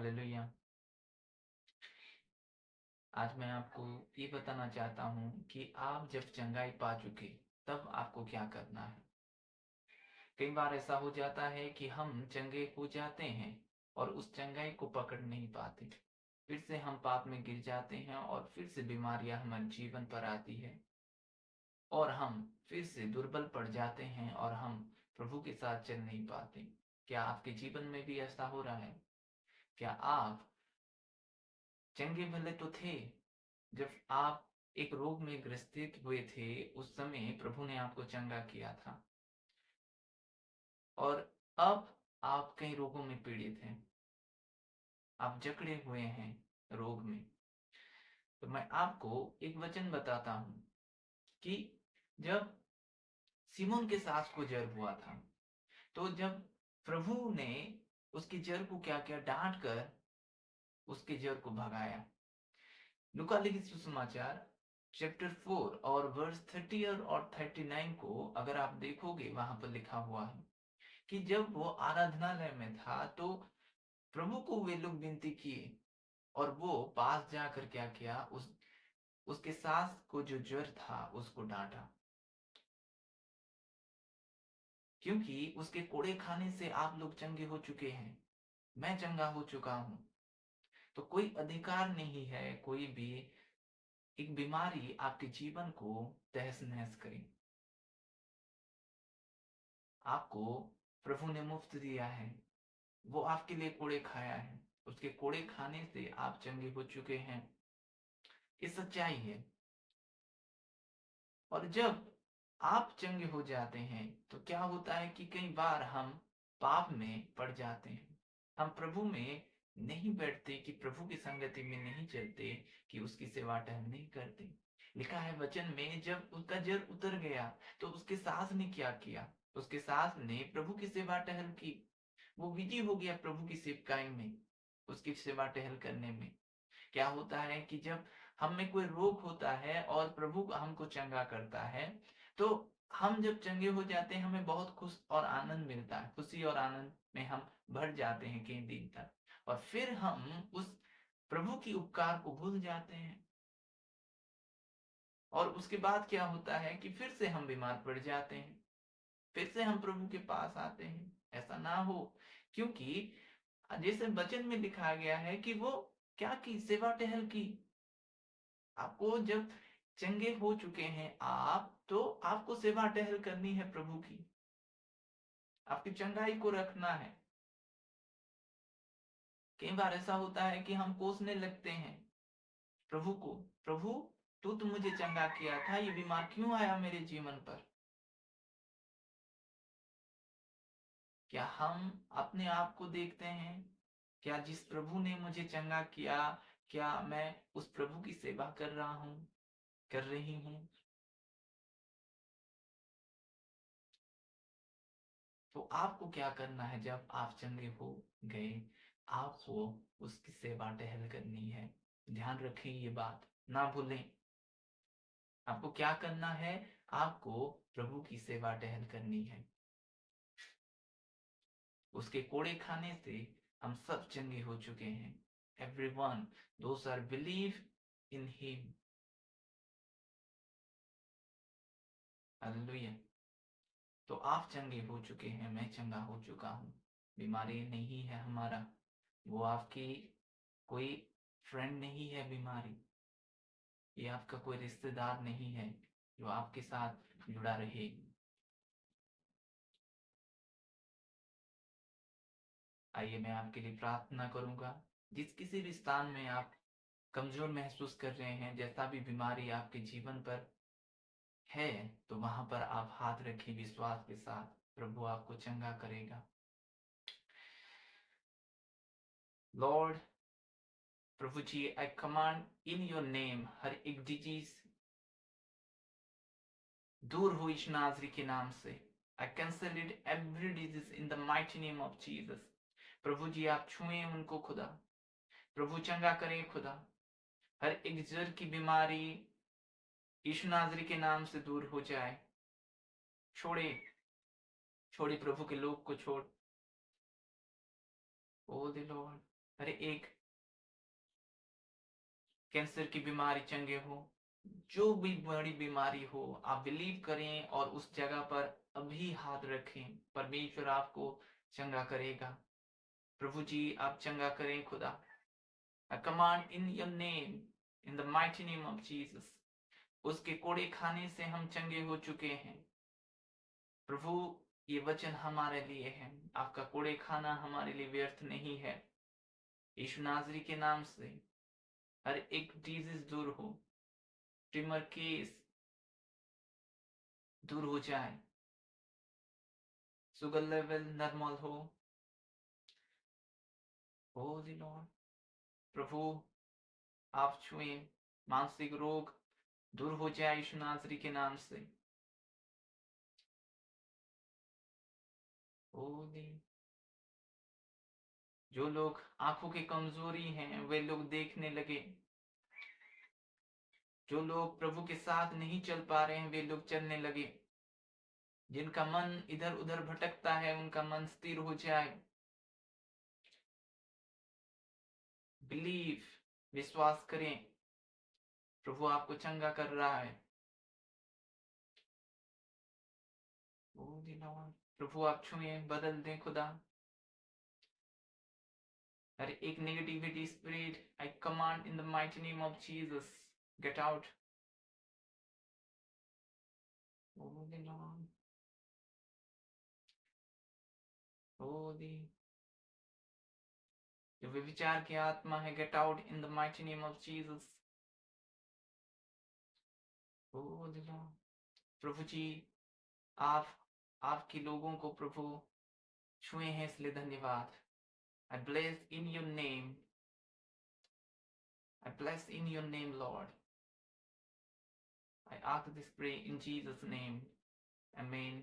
Hallelujah. आज मैं आपको ये बताना चाहता हूँ कि आप जब चंगाई पा चुके तब आपको क्या करना है। कई बार ऐसा हो जाता है कि हम चंगे हो जाते हैं और उस चंगाई को पकड़ नहीं पाते। फिर से हम पाप में गिर जाते हैं और फिर से बीमारियां हमारे जीवन पर आती है और हम फिर से दुर्बल पड़ जाते हैं और हम प्रभु के साथ चल नहीं पाते। क्या आपके जीवन में भी ऐसा हो रहा है? क्या आप चंगे भले तो थे जब आप एक रोग में ग्रसित हुए थे, उस समय प्रभु ने आपको चंगा किया था और अब आप कई रोगों में पीड़ित हैं। आप जकड़े हुए हैं रोग में। तो मैं आपको एक वचन बताता हूं कि जब सिमोन के सास को जर हुआ था, तो जब प्रभु ने उसके जर को क्या किया, डांट कर उसके जर को भगाया। लूका लिखित सुसमाचार चैप्टर 4 और वर्स 30 और 39 को अगर आप देखोगे, वहां पर लिखा हुआ है कि जब वो आराधनालय में था तो प्रभु को वे लोग विनती किए और वो पास जाकर क्या किया, उसके सास को जो ज्वर था उसको डांटा, क्योंकि उसके कोड़े खाने से आप लोग चंगे हो चुके हैं, मैं चंगा हो चुका हूं। तो कोई अधिकार नहीं है कोई भी एक बीमारी आपके जीवन को तहस नहस करे। आपको प्रभु ने मुफ्त दिया है, वो आपके लिए कोड़े खाया है, उसके कोड़े खाने से आप चंगे हो चुके हैं। ये सच्चाई है। और जब आप चंगे हो जाते हैं तो क्या होता है कि कई बार हम पाप में पड़ जाते हैं। हम प्रभु में नहीं बैठते, कि प्रभु की संगति में नहीं चलते, कि उसकी सेवा टहल नहीं करते। लिखा है वचन में, जब उसका जर उतर गया तो उसके सास ने क्या किया, उसके सास ने प्रभु की सेवा टहल की। वो विधि हो गया प्रभु की सेवकाई में, उसकी सेवा टहल करने में। क्या होता है कि जब हम में कोई रोग होता है और प्रभु हमको चंगा करता है, तो हम जब चंगे हो जाते हैं हमें बहुत खुश और आनंद मिलता है, खुशी और आनंद में हम भर जाते हैं कई दिन तक, और फिर हम उस प्रभु की उपकार को भूल जाते हैं। और उसके बाद क्या होता है कि फिर से हम बीमार पड़ जाते हैं, फिर से हम प्रभु के पास आते हैं। ऐसा ना हो, क्योंकि जैसे वचन में लिखा गया है कि वो क्या की, सेवा टहल की। आपको जब चंगे हो चुके हैं आप, तो आपको सेवा टहल करनी है प्रभु की, आपकी चंगाई को रखना है। कई बार ऐसा होता है कि हम कोसने लगते हैं प्रभु को, प्रभु तू तो मुझे चंगा किया था, ये बीमार क्यों आया मेरे जीवन पर। क्या हम अपने आप को देखते हैं? क्या जिस प्रभु ने मुझे चंगा किया, क्या मैं उस प्रभु की सेवा कर रहा हूं, कर रही हूं? तो आपको क्या करना है जब आप चंगे हो गए? आपको उसकी सेवा टहल करनी है। ध्यान रखें, ये बात ना भूलें। आपको क्या करना है? आपको प्रभु की सेवा टहल करनी है। उसके कोड़े खाने से हम सब चंगे हो चुके हैं। Everyone, those are believe in him. Hallelujah. तो आप चंगे हो चुके हैं, मैं चंगा हो चुका हूँ। बीमारी नहीं है हमारा, वो आपकी कोई फ्रेंड नहीं है बीमारी, ये आपका कोई रिश्तेदार नहीं है जो आपके साथ जुड़ा रहे। आइए मैं आपके लिए प्रार्थना करूंगा। जिस किसी भी स्थान में आप कमजोर महसूस कर रहे हैं, जैसा भी बीमारी आपके जीवन पर है, तो वहां पर आप हाथ रखिए विश्वास के साथ, प्रभु आपको चंगा करेगा। लॉर्ड, प्रभु जी, I command in your name, हर एक डिजीज दूर हो यीशु नासरी के नाम से। I cancel it every disease in the mighty name of Jesus. प्रभु जी आप छुएं उनको खुदा, प्रभु चंगा करें खुदा। हर एक जड़ की बीमारी यीशु नासरी के नाम से दूर हो जाए। छोड़े, छोड़े प्रभु के लोग को छोड़। ओ द लॉर्ड, अरे एक कैंसर की बीमारी चंगे हो, जो भी बड़ी बीमारी हो, आप बिलीव करें और उस जगह पर अभी हाथ रखें, परमेश्वर आपको चंगा करेगा। प्रभु जी आप चंगा करें खुदा। I command in your name, in the mighty name of Jesus. उसके कोड़े खाने से हम चंगे हो चुके हैं। प्रभु ये वचन हमारे लिए है, आपका कोड़े खाना हमारे लिए व्यर्थ नहीं है। यीशु नाजरी के नाम से हर एक डिजीज दूर हो, ट्यूमर केस दूर हो जाए, शुगर लेवल नॉर्मल हो। होली लॉर्ड, प्रभु आप छुएं, मानसिक रोग दूर हो जाए यीशु नाजरी के नाम से। होली, जो लोग आंखों की कमजोरी हैं वे लोग देखने लगे, जो लोग प्रभु के साथ नहीं चल पा रहे हैं वे लोग चलने लगे, जिनका मन इधर उधर भटकता है उनका मन स्थिर हो जाए। बिलीव, विश्वास करें, प्रभु आपको चंगा कर रहा है। प्रभु आप छुएं, बदल दें खुदा। हर एक negativity spirit I command in the mighty name of Jesus, get out. Holy, जो व्यभिचार की आत्मा है, get out in the mighty name of Jesus. प्रभु जी आप आपके लोगों को प्रभु छुए हैं इसलिए धन्यवाद। I bless in your name. I bless in your name, Lord. I ask this pray in Jesus' name. Amen.